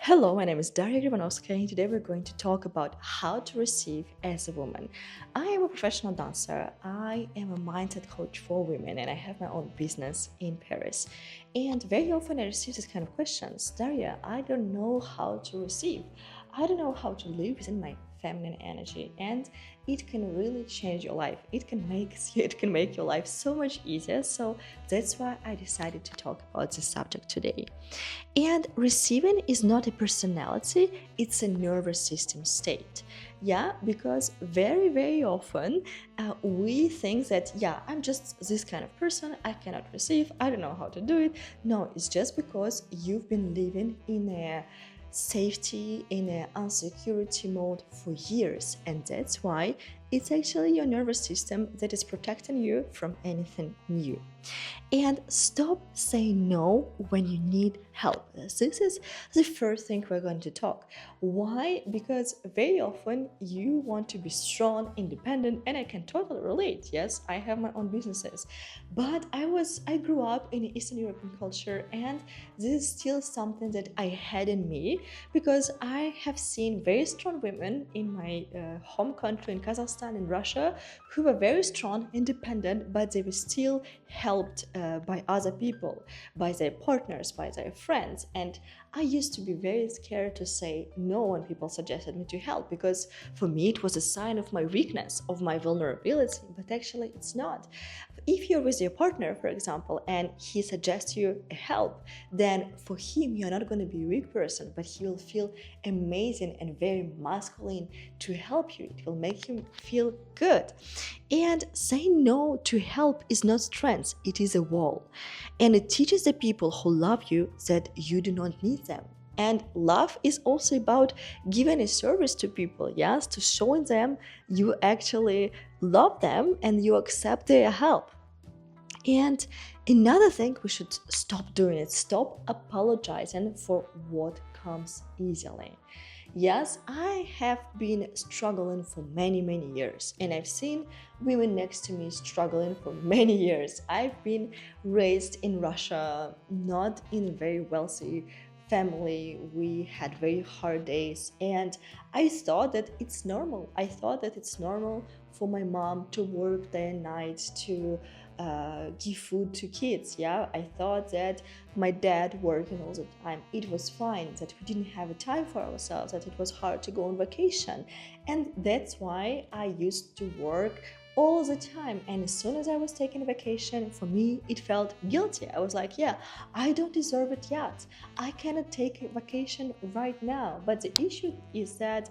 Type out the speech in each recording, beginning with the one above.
Hello, my name is Daria Gribanovskaia, and today we're going to talk about how to receive as a woman. I am a professional dancer, I am a mindset coach for women, and I have my own business in Paris. And very often I receive these kind of questions. Daria, I don't know how to receive. I don't know how to live within my feminine energy, and it can really change your life. It can make your life so much easier. So that's why I decided to talk about this subject today. And receiving is not a personality, it's a nervous system state. Yeah, because very often we think that, yeah, I'm just this kind of person, I cannot receive, I don't know how to do it. No, it's just because you've been living in a safety, in an insecurity mode for years, and that's why it's actually your nervous system that is protecting you from anything new. And stop saying no when you need help. This is the first thing we're going to talk. Why? Because very often you want to be strong, independent, and I can totally relate. Yes, I have my own businesses, but I grew up in Eastern European culture, and this is still something that I had in me because I have seen very strong women in my home country in Kazakhstan and Russia who were very strong, independent, but they were still helped by other people, by their partners, by their friends. And I used to be very scared to say no when people suggested me to help, because for me it was a sign of my weakness, of my vulnerability, but actually it's not. If you're with your partner, for example, and he suggests you help, then for him you're not going to be a weak person, but he will feel amazing and very masculine to help you. It will make him feel good. And saying no to help is not strength, it is a wall. And it teaches the people who love you that you do not need them. And love is also about giving a service to people, yes, to showing them you actually love them and you accept their help. And another thing we should stop doing it, stop apologizing for what comes easily. Yes, I have been struggling for many years, and I've seen women next to me struggling for many years. I've been raised in Russia, not in a very wealthy family. We had very hard days, and I thought that it's normal. I thought that it's normal for my mom to work day and night to give food to kids. Yeah, I thought that my dad working all the time, it was fine, that we didn't have a time for ourselves, that it was hard to go on vacation. And that's why I used to work all the time. And as soon as I was taking a vacation, for me it felt guilty. I was like, yeah, I don't deserve it yet, I cannot take a vacation right now. But the issue is that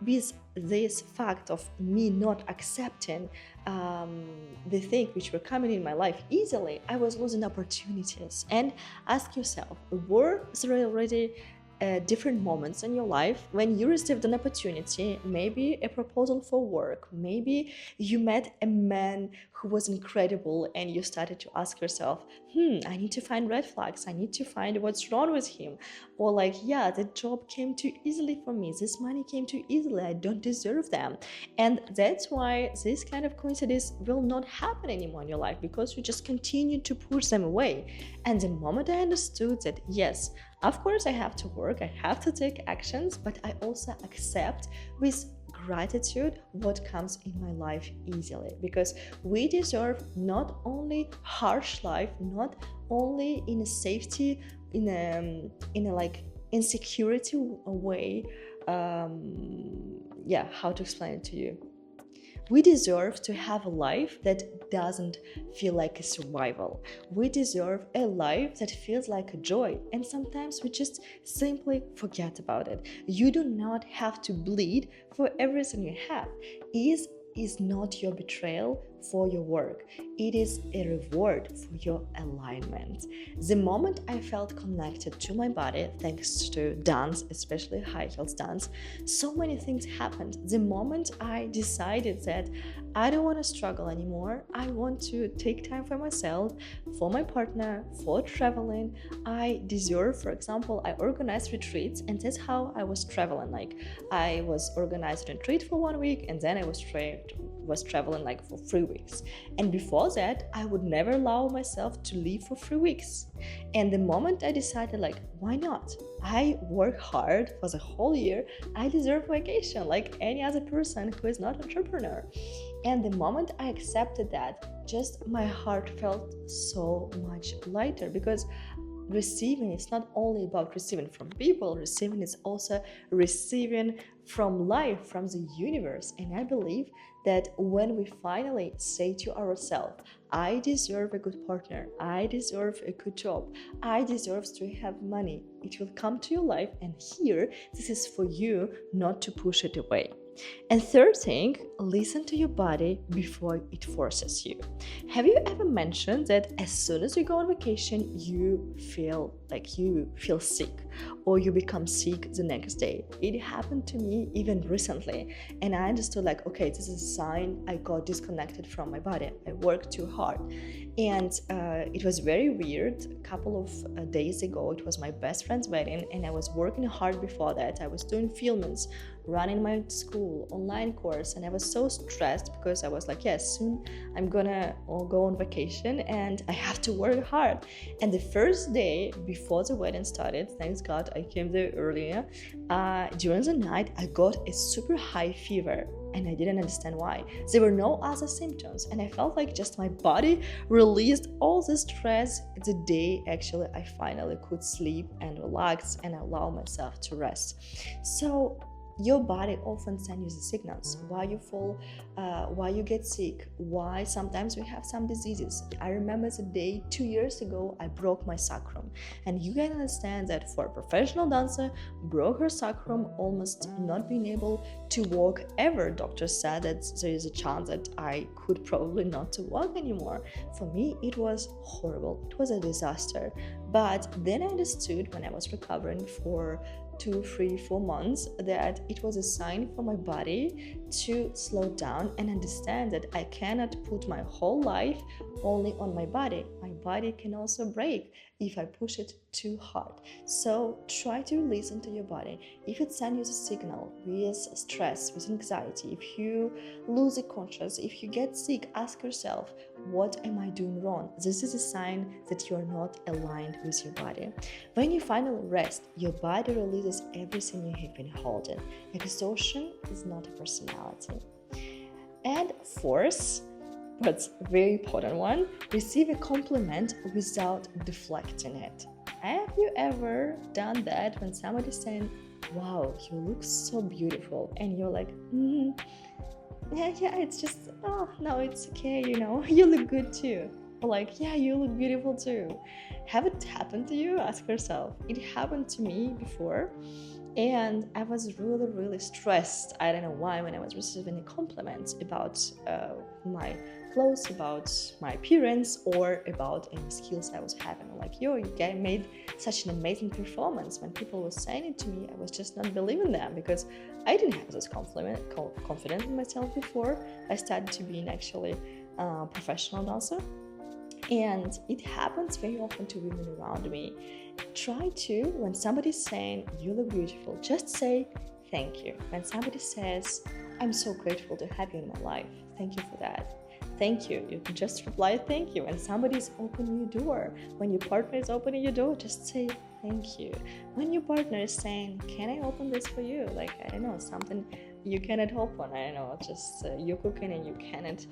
with this fact of me not accepting the things which were coming in my life easily, I was losing opportunities. And ask yourself, were there already different moments in your life when you received an opportunity, maybe a proposal for work, maybe you met a man who was incredible and you started to ask yourself, I need to find red flags, I need to find what's wrong with him, or like, yeah, the job came too easily for me, this money came too easily, I don't deserve them. And that's why this kind of coincidence will not happen anymore in your life, because you just continue to push them away. And the moment I understood that, yes, of course I have to work, I have to take actions, but I also accept with gratitude what comes in my life easily, because we deserve not only harsh life, not only in a safety, in a like insecurity way. Yeah, how to explain it to you? We deserve to have a life that doesn't feel like a survival. We deserve a life that feels like a joy, and sometimes we just simply forget about it. You do not have to bleed for everything you have. Is not your betrayal for your work. It is a reward for your alignment. The moment I felt connected to my body, thanks to dance, especially high heels dance, so many things happened. The moment I decided that I don't want to struggle anymore, I want to take time for myself, for my partner, for traveling. I deserve, for example, I organized retreats, and that's how I was traveling. Like, I was organizing a retreat for 1 week, and then I was was traveling like for 3 weeks. And before that, I would never allow myself to leave for 3 weeks. And the moment I decided, like, why not? I work hard for the whole year. I deserve vacation like any other person who is not an entrepreneur. And the moment I accepted that, just my heart felt so much lighter, because receiving is not only about receiving from people. Receiving is also receiving from life, from the universe. And I believe that when we finally say to ourselves, I deserve a good partner, I deserve a good job, I deserve to have money, it will come to your life. And here, this is for you, not to push it away. And third thing, listen to your body before it forces you. Have you ever mentioned that as soon as you go on vacation, you feel sick, or you become sick the next day? It happened to me even recently, and I understood, like, okay, this is a sign I got disconnected from my body. I worked too hard. And it was very weird. A couple of days ago, it was my best friend's wedding, and I was working hard before that. I was doing filmings, running my school online course, and I was so stressed because I was like, yes, soon I'm gonna go on vacation and I have to work hard. And the first day before the wedding started, thanks God I came there earlier, during the night I got a super high fever, and I didn't understand why. There were no other symptoms, and I felt like just my body released all the stress the day actually I finally could sleep and relax and allow myself to rest. So your body often sends you the signals why you fall, why you get sick, why sometimes we have some diseases. I remember the day 2 years ago I broke my sacrum, and you can understand that for a professional dancer, broke her sacrum, almost not being able to walk ever. Doctors said that there is a chance that I could probably not to walk anymore. For me, it was horrible. It was a disaster. But then I understood when I was recovering for 2, 3, 4 months that it was a sign for my body to slow down and understand that I cannot put my whole life only on my body. My body can also break if I push it too hard. So try to listen to your body. If it sends you a signal with stress, with anxiety, if you lose the conscious, if you get sick, ask yourself, what am I doing wrong? This is a sign that you are not aligned with your body. When you finally rest, your body releases everything you have been holding. Exhaustion is not a personality. And fourth, but very important one, receive a compliment without deflecting it. Have you ever done that when somebody's saying, wow, you look so beautiful, and you're like, yeah, it's just, oh, no, it's okay, you look good too. Or like, yeah, you look beautiful too. Have it happened to you? Ask yourself. It happened to me before, and I was really, really stressed. I don't know why, when I was receiving compliments about my clothes, about my appearance, or about any skills I was having. Like, yo, you guys made such an amazing performance. When people were saying it to me, I was just not believing them, because I didn't have this confidence in myself before I started to be an actually professional dancer. And it happens very often to women around me. Try to, when somebody's saying you look beautiful, just say thank you. When somebody says, I'm so grateful to have you in my life, thank you for that. Thank you. You can just reply thank you. When somebody's opening your door, when your partner is opening your door, just say thank you. When your partner is saying, can I open this for you? Like, I don't know, something you cannot open, I don't know, just you're cooking and you cannot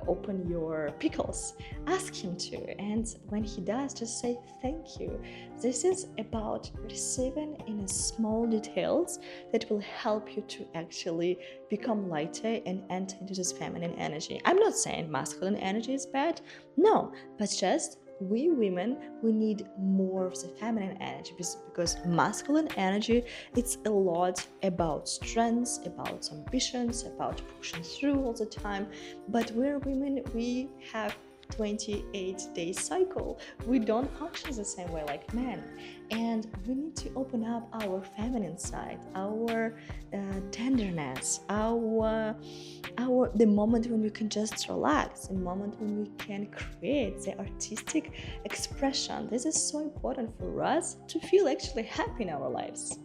open your pickles, ask him to. And when he does, just say thank you. This is about receiving in a small details that will help you to actually become lighter and enter into this feminine energy. I'm not saying masculine energy is bad, no, but just we women, we need more of the feminine energy, because masculine energy, it's a lot about strengths, about ambitions, about pushing through all the time. But we're women, we have 28-day cycle. We don't function the same way like men, and we need to open up our feminine side, our tenderness, the moment when we can just relax, the moment when we can create the artistic expression. This is so important for us to feel actually happy in our lives.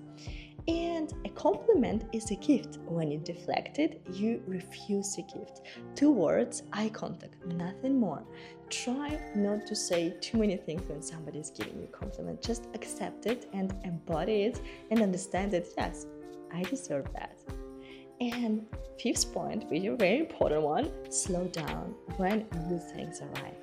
And a compliment is a gift. When you deflect it, you refuse the gift. 2 words, eye contact, nothing more. Try not to say too many things when somebody is giving you a compliment. Just accept it and embody it and understand that, yes, I deserve that. And 5th point, which is a very important one, slow down when good things arrive.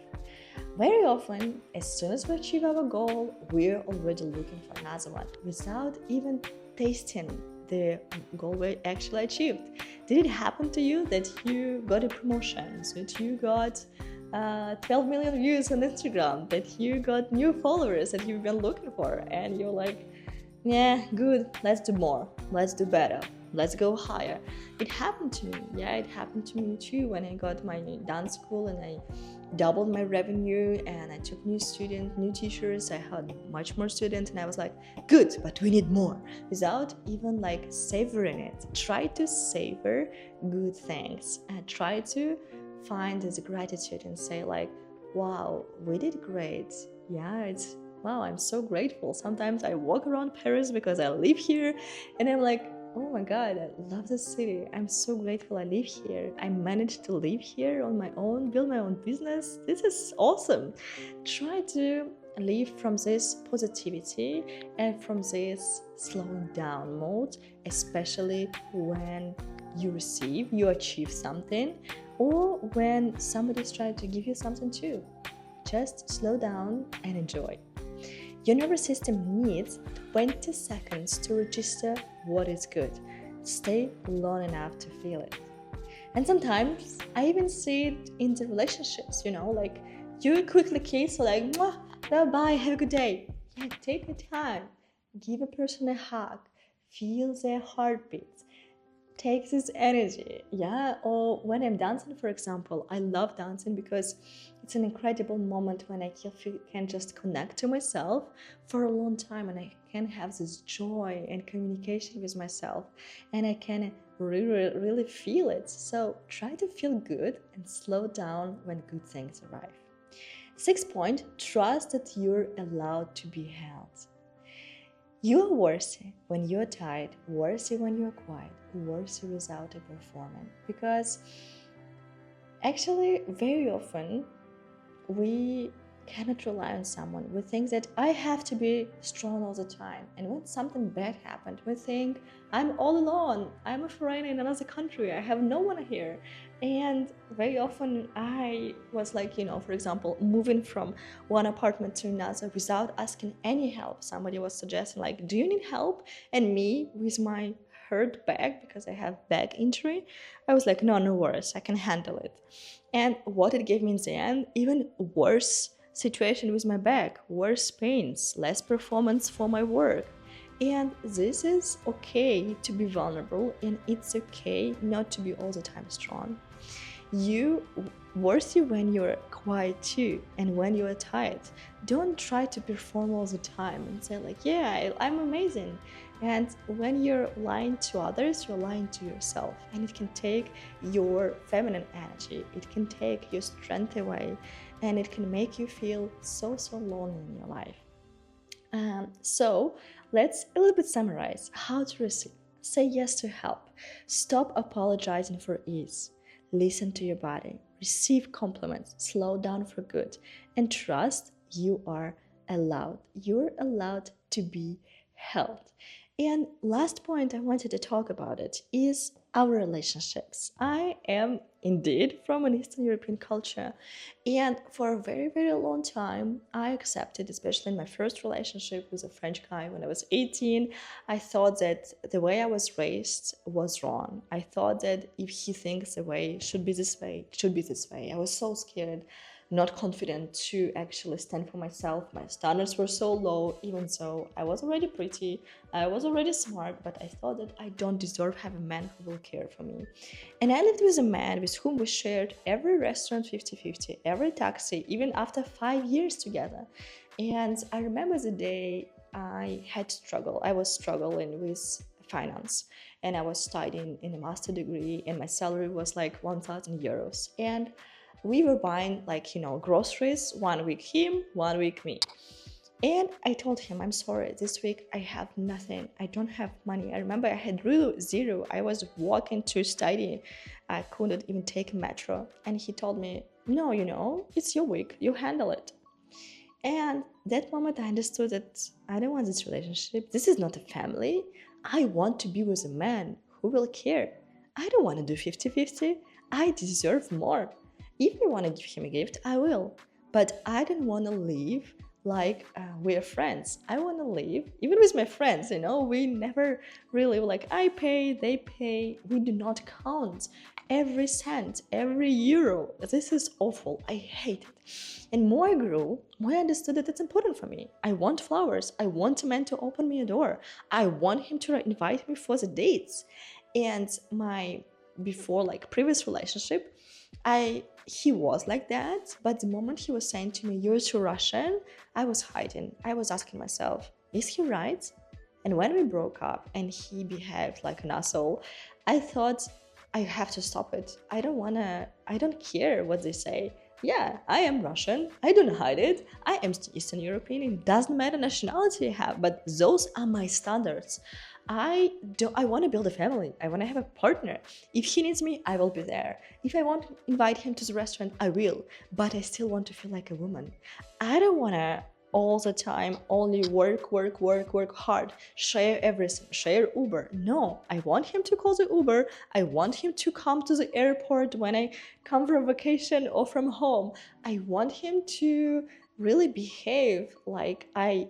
Very often, as soon as we achieve our goal, we're already looking for another one without even tasting the goal we actually achieved. Did it happen to you that you got a promotion, that you got 12 million views on Instagram, that you got new followers that you've been looking for, and you're like, yeah, good, let's do more, let's do better, let's go higher. It happened to me. Yeah, it happened to me too when I got my dance school and I doubled my revenue and I took new students, new teachers. I had much more students and I was like, good, but we need more, without even like savoring it. Try to savor good things and try to find this gratitude and say like, wow, we did great. Yeah, wow, I'm so grateful. Sometimes I walk around Paris because I live here and I'm like, oh my God, I love this city. I'm so grateful I live here. I managed to live here on my own, build my own business. This is awesome. Try to live from this positivity and from this slowing down mode, especially when you achieve something, or when somebody's trying to give you something too. Just slow down and enjoy. Your nervous system needs 20 seconds to register what is good. Stay long enough to feel it. And sometimes I even see it in the relationships, like you quickly kiss, like, bye, have a good day. Yeah, take the time. Give a person a hug. Feel their heartbeat. Take this energy. Or when I'm dancing, for example, I love dancing because it's an incredible moment when I can just connect to myself for a long time and I can have this joy and communication with myself and I can really feel it. So try to feel good and slow down when good things arrive. 6th point, trust that you're allowed to be held. You are worthy when you're tired, worthy when you're quiet, worthy without a performance. Because actually, very often, we cannot rely on someone. We think that I have to be strong all the time. And when something bad happened, we think I'm all alone. I'm a foreigner in another country. I have no one here. And very often I was like, for example, moving from one apartment to another without asking any help. Somebody was suggesting like, do you need help? And me with my hurt back, because I have back injury, I was like, no worries, I can handle it. And what it gave me in the end, even worse situation with my back, worse pains, less performance for my work. And this is okay to be vulnerable, and it's okay not to be all the time strong. You worthy when you're quiet too, and when you're tired. Don't try to perform all the time and say like, yeah, I'm amazing. And when you're lying to others, you're lying to yourself, and it can take your feminine energy, it can take your strength away, and it can make you feel so lonely in your life. So let's a little bit summarize how to receive. Say yes to help. Stop apologizing for ease. Listen to your body. Receive compliments. Slow down for good. And trust you are allowed. You're allowed to be held. And last point I wanted to talk about it is our relationships. I am indeed from an Eastern European culture, and for a very long time I accepted, especially in my first relationship with a French guy when I was 18, I thought that the way I was raised was wrong. I thought that if he thinks the way should be this way, it should be this way. I was so scared, not confident to actually stand for myself. My standards were so low, even though I was already pretty, I was already smart, but I thought that I don't deserve to have a man who will care for me. And I lived with a man with whom we shared every restaurant 50-50, every taxi, even after 5 years together. And I remember the day I was struggling with finance, and I was studying in a master degree, and my salary was like 1,000 euros. And we were buying groceries, 1 week him, 1 week me. And I told him, I'm sorry, this week I have nothing. I don't have money. I remember I had really zero. I was walking to study. I couldn't even take a metro. And he told me, no, it's your week. You handle it. And that moment I understood that I don't want this relationship. This is not a family. I want to be with a man who will care. I don't want to do 50-50. I deserve more. If you want to give him a gift, I will. But I don't want to live like we're friends. I want to live, even with my friends, we never really like, I pay, they pay. We do not count every cent, every euro. This is awful. I hate it. And more I grew, more I understood that it's important for me. I want flowers. I want a man to open me a door. I want him to invite me for the dates. And my before like previous relationship, he was like that, but the moment he was saying to me, "You're too Russian," I was hiding. I was asking myself, is he right? And when we broke up and he behaved like an asshole, I thought, I have to stop it. I don't care what they say. Yeah, I am Russian. I don't hide it. I am Eastern European. It doesn't matter nationality I have, but those are my standards. I want to build a family. I want to have a partner. If he needs me, I will be there. If I want to invite him to the restaurant, I will. But I still want to feel like a woman. I don't want to all the time only work hard, share everything, share Uber. No, I want him to call the Uber. I want him to come to the airport when I come from vacation or from home. I want him to really behave like I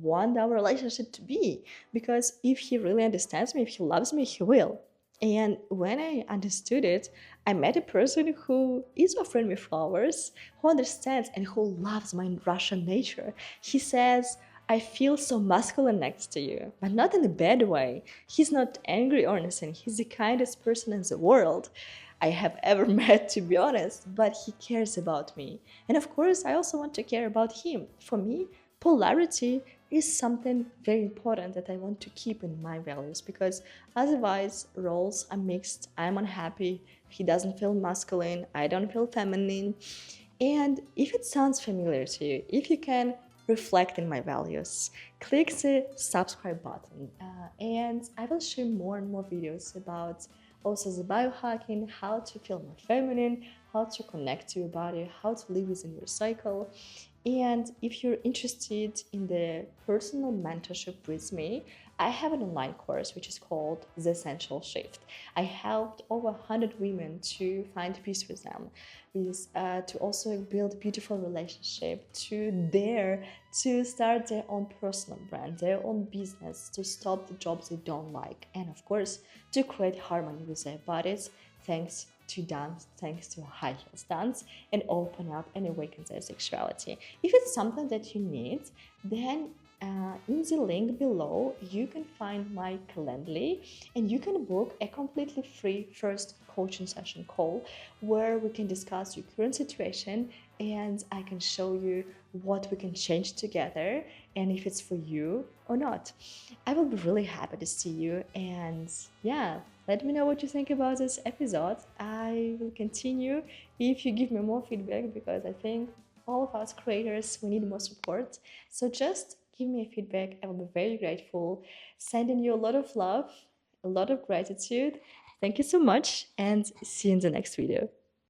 want our relationship to be, because if he really understands me, if he loves me, he will. And when I understood it, I met a person who is offering me flowers, who understands and who loves my Russian nature. He says, I feel so masculine next to you, but not in a bad way. He's not angry or anything. He's the kindest person in the world I have ever met, to be honest, but he cares about me. And of course, I also want to care about him. For me, polarity is something very important that I want to keep in my values, because otherwise roles are mixed. I'm unhappy. He doesn't feel masculine. I don't feel feminine. And if it sounds familiar to you, if you can reflect in my values, click the subscribe button, and I will share more and more videos about also the biohacking, how to feel more feminine, how to connect to your body, how to live within your cycle. And if you're interested in the personal mentorship with me, I have an online course which is called The Essential Shift. I helped over 100 women to find peace with them, to also build beautiful relationship, to dare to start their own personal brand, their own business, to stop the jobs they don't like, and of course, to create harmony with their bodies, thanks to dance, thanks to high heels dance, and open up and awaken their sexuality. If it's something that you need, then in the link below you can find my Calendly, and you can book a completely free first coaching session call where we can discuss your current situation and I can show you what we can change together and if it's for you or not. I will be really happy to see you, and yeah, let me know what you think about this episode. I will continue if you give me more feedback, because I think all of us creators, we need more support. So just give me a feedback. I will be very grateful. Sending you a lot of love, a lot of gratitude. Thank you so much, and see you in the next video.